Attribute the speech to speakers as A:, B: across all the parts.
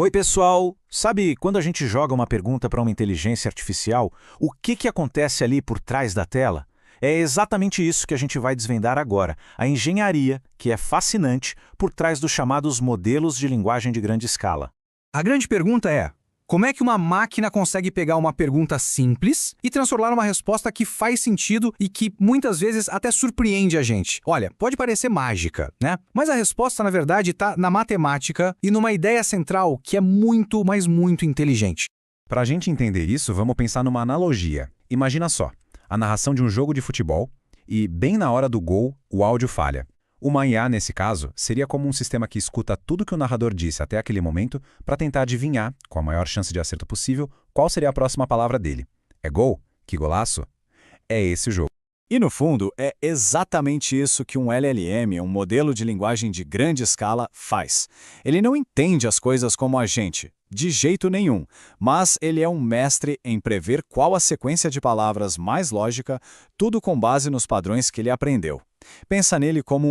A: Oi, pessoal! Sabe quando a gente joga uma pergunta para uma inteligência artificial, o que acontece ali por trás da tela? É exatamente isso que a gente vai desvendar agora, a engenharia, que é fascinante, por trás dos chamados modelos de linguagem de grande escala.
B: A grande pergunta é: como é que uma máquina consegue pegar uma pergunta simples e transformar numa resposta que faz sentido e que muitas vezes até surpreende a gente? Olha, pode parecer mágica, né? Mas a resposta, na verdade, está na matemática e numa ideia central que é muito, mas muito inteligente.
C: Para a gente entender isso, vamos pensar numa analogia. Imagina só, a narração de um jogo de futebol e, bem na hora do gol, o áudio falha. Uma IA, nesse caso, seria como um sistema que escuta tudo que o narrador disse até aquele momento para tentar adivinhar, com a maior chance de acerto possível, qual seria a próxima palavra dele. É gol? Que golaço? É esse o jogo.
D: E no fundo, é exatamente isso que um LLM, um modelo de linguagem de grande escala, faz. Ele não entende as coisas como a gente, de jeito nenhum, mas ele é um mestre em prever qual a sequência de palavras mais lógica, tudo com base nos padrões que ele aprendeu. Pensa nele como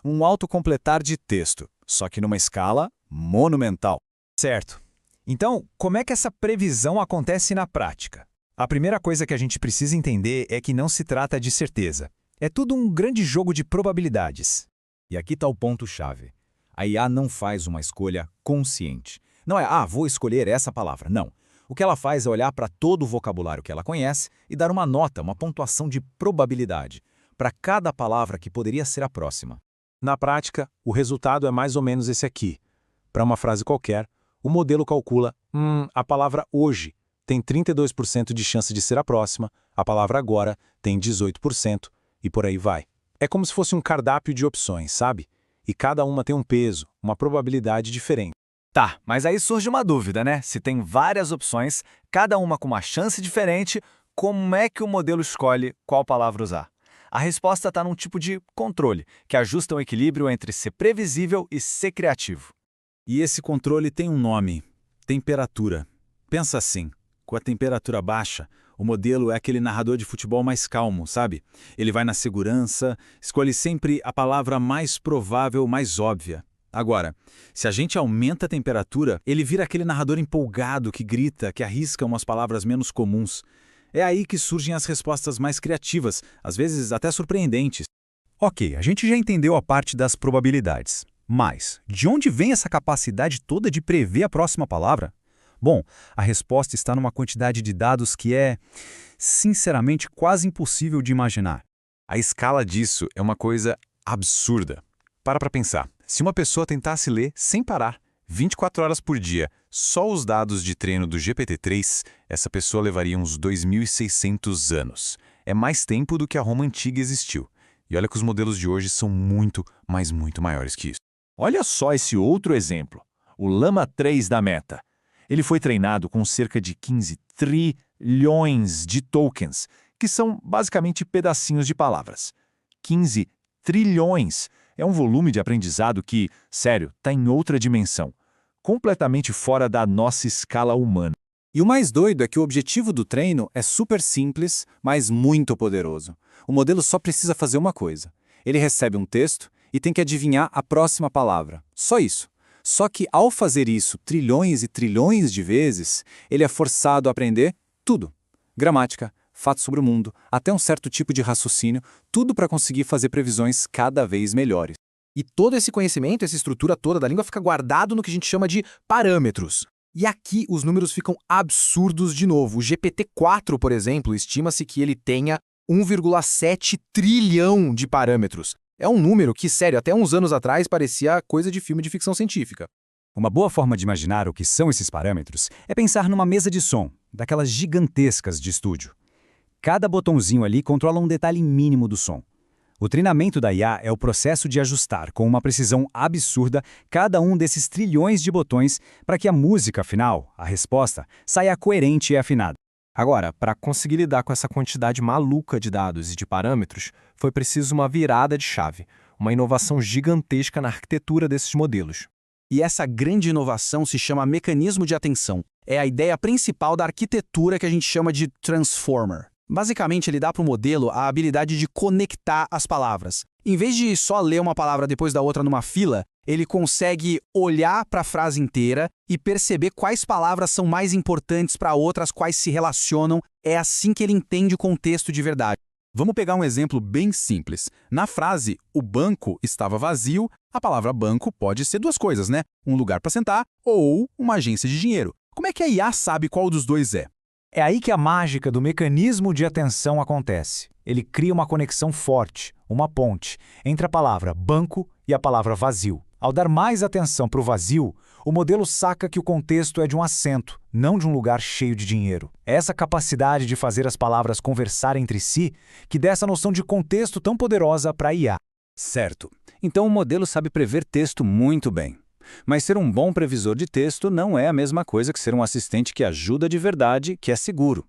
D: um autocompletar de texto, só que numa escala monumental.
E: Certo. Então, como é que essa previsão acontece na prática? A primeira coisa que a gente precisa entender é que não se trata de certeza. É tudo um grande jogo de probabilidades.
F: E aqui está o ponto-chave. A IA não faz uma escolha consciente. Não é, vou escolher essa palavra. Não. O que ela faz é olhar para todo o vocabulário que ela conhece e dar uma nota, uma pontuação de probabilidade para cada palavra que poderia ser a próxima.
A: Na prática, o resultado é mais ou menos esse aqui. Para uma frase qualquer, o modelo calcula, a palavra hoje tem 32% de chance de ser a próxima, a palavra agora tem 18% e por aí vai. É como se fosse um cardápio de opções, sabe? E cada uma tem um peso, uma probabilidade diferente.
G: Tá, mas aí surge uma dúvida, né? Se tem várias opções, cada uma com uma chance diferente, como é que o modelo escolhe qual palavra usar? A resposta está num tipo de controle, que ajusta o equilíbrio entre ser previsível e ser criativo.
H: E esse controle tem um nome: temperatura. Pensa assim, com a temperatura baixa, o modelo é aquele narrador de futebol mais calmo, sabe? Ele vai na segurança, escolhe sempre a palavra mais provável, mais óbvia. Agora, se a gente aumenta a temperatura, ele vira aquele narrador empolgado que grita, que arrisca umas palavras menos comuns. É aí que surgem as respostas mais criativas, às vezes até surpreendentes.
C: Ok, a gente já entendeu a parte das probabilidades. Mas, de onde vem essa capacidade toda de prever a próxima palavra? Bom, a resposta está numa quantidade de dados que é, sinceramente, quase impossível de imaginar.
I: A escala disso é uma coisa absurda. Para pensar, se uma pessoa tentasse ler sem parar, 24 horas por dia, só os dados de treino do GPT-3, essa pessoa levaria uns 2.600 anos. É mais tempo do que a Roma Antiga existiu. E olha que os modelos de hoje são muito, mas muito maiores que isso.
D: Olha só esse outro exemplo, o Llama 3 da Meta. Ele foi treinado com cerca de 15 trilhões de tokens, que são basicamente pedacinhos de palavras. 15 trilhões! É um volume de aprendizado que, sério, está em outra dimensão, completamente fora da nossa escala humana.
B: E o mais doido é que o objetivo do treino é super simples, mas muito poderoso. O modelo só precisa fazer uma coisa. Ele recebe um texto e tem que adivinhar a próxima palavra. Só isso. Só que ao fazer isso trilhões e trilhões de vezes, ele é forçado a aprender tudo. Gramática, fatos sobre o mundo, até um certo tipo de raciocínio, tudo para conseguir fazer previsões cada vez melhores.
J: E todo esse conhecimento, essa estrutura toda da língua fica guardado no que a gente chama de parâmetros. E aqui os números ficam absurdos de novo. O GPT-4, por exemplo, estima-se que ele tenha 1,7 trilhão de parâmetros. É um número que, sério, até uns anos atrás parecia coisa de filme de ficção científica.
C: Uma boa forma de imaginar o que são esses parâmetros é pensar numa mesa de som, daquelas gigantescas de estúdio. Cada botãozinho ali controla um detalhe mínimo do som. O treinamento da IA é o processo de ajustar com uma precisão absurda cada um desses trilhões de botões para que a música final, a resposta, saia coerente e afinada.
K: Agora, para conseguir lidar com essa quantidade maluca de dados e de parâmetros, foi preciso uma virada de chave, uma inovação gigantesca na arquitetura desses modelos.
J: E essa grande inovação se chama mecanismo de atenção. É a ideia principal da arquitetura que a gente chama de Transformer. Basicamente, ele dá para o modelo a habilidade de conectar as palavras. Em vez de só ler uma palavra depois da outra numa fila, ele consegue olhar para a frase inteira e perceber quais palavras são mais importantes para outras, quais se relacionam. É assim que ele entende o contexto de verdade.
B: Vamos pegar um exemplo bem simples. Na frase, o banco estava vazio, a palavra banco pode ser duas coisas, né? Um lugar para sentar ou uma agência de dinheiro. Como é que a IA sabe qual dos dois é?
E: É aí que a mágica do mecanismo de atenção acontece. Ele cria uma conexão forte, uma ponte, entre a palavra banco e a palavra vazio. Ao dar mais atenção para o vazio, o modelo saca que o contexto é de um assento, não de um lugar cheio de dinheiro. É essa capacidade de fazer as palavras conversarem entre si que dá essa noção de contexto tão poderosa para a IA.
B: Certo. Então o modelo sabe prever texto muito bem. Mas ser um bom previsor de texto não é a mesma coisa que ser um assistente que ajuda de verdade, que é seguro.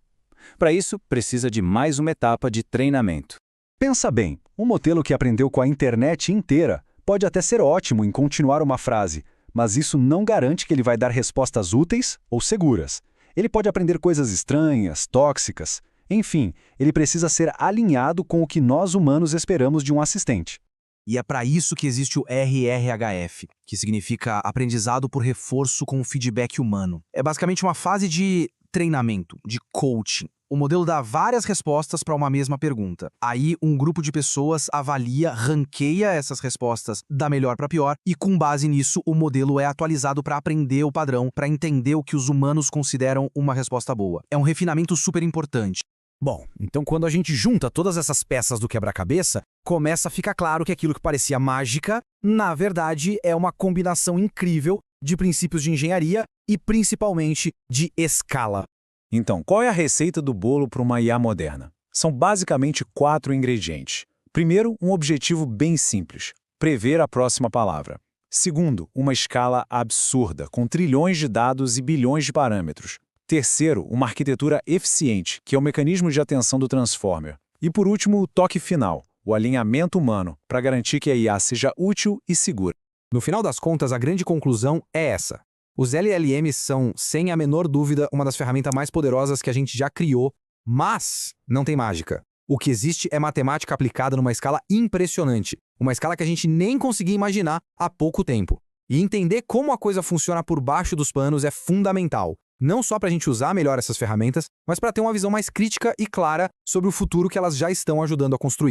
B: Para isso, precisa de mais uma etapa de treinamento.
C: Pensa bem, um modelo que aprendeu com a internet inteira pode até ser ótimo em continuar uma frase, mas isso não garante que ele vai dar respostas úteis ou seguras. Ele pode aprender coisas estranhas, tóxicas. Enfim, ele precisa ser alinhado com o que nós humanos esperamos de um assistente.
J: E é para isso que existe o RRHF, que significa aprendizado por reforço com feedback humano. É basicamente uma fase de treinamento, de coaching. O modelo dá várias respostas para uma mesma pergunta. Aí, um grupo de pessoas avalia, ranqueia essas respostas da melhor para pior e, com base nisso, o modelo é atualizado para aprender o padrão, para entender o que os humanos consideram uma resposta boa. É um refinamento super importante.
L: Bom, então quando a gente junta todas essas peças do quebra-cabeça, começa a ficar claro que aquilo que parecia mágica, na verdade, é uma combinação incrível de princípios de engenharia e, principalmente, de escala.
A: Então, qual é a receita do bolo para uma IA moderna? São basicamente 4 ingredientes. Primeiro, um objetivo bem simples: prever a próxima palavra. Segundo, uma escala absurda, com trilhões de dados e bilhões de parâmetros. Terceiro, uma arquitetura eficiente, que é o mecanismo de atenção do Transformer. E por último, o toque final, o alinhamento humano, para garantir que a IA seja útil e segura.
J: No final das contas, a grande conclusão é essa. Os LLMs são, sem a menor dúvida, uma das ferramentas mais poderosas que a gente já criou, mas não tem mágica. O que existe é matemática aplicada numa escala impressionante, uma escala que a gente nem conseguia imaginar há pouco tempo. E entender como a coisa funciona por baixo dos panos é fundamental, não só para a gente usar melhor essas ferramentas, mas para ter uma visão mais crítica e clara sobre o futuro que elas já estão ajudando a construir.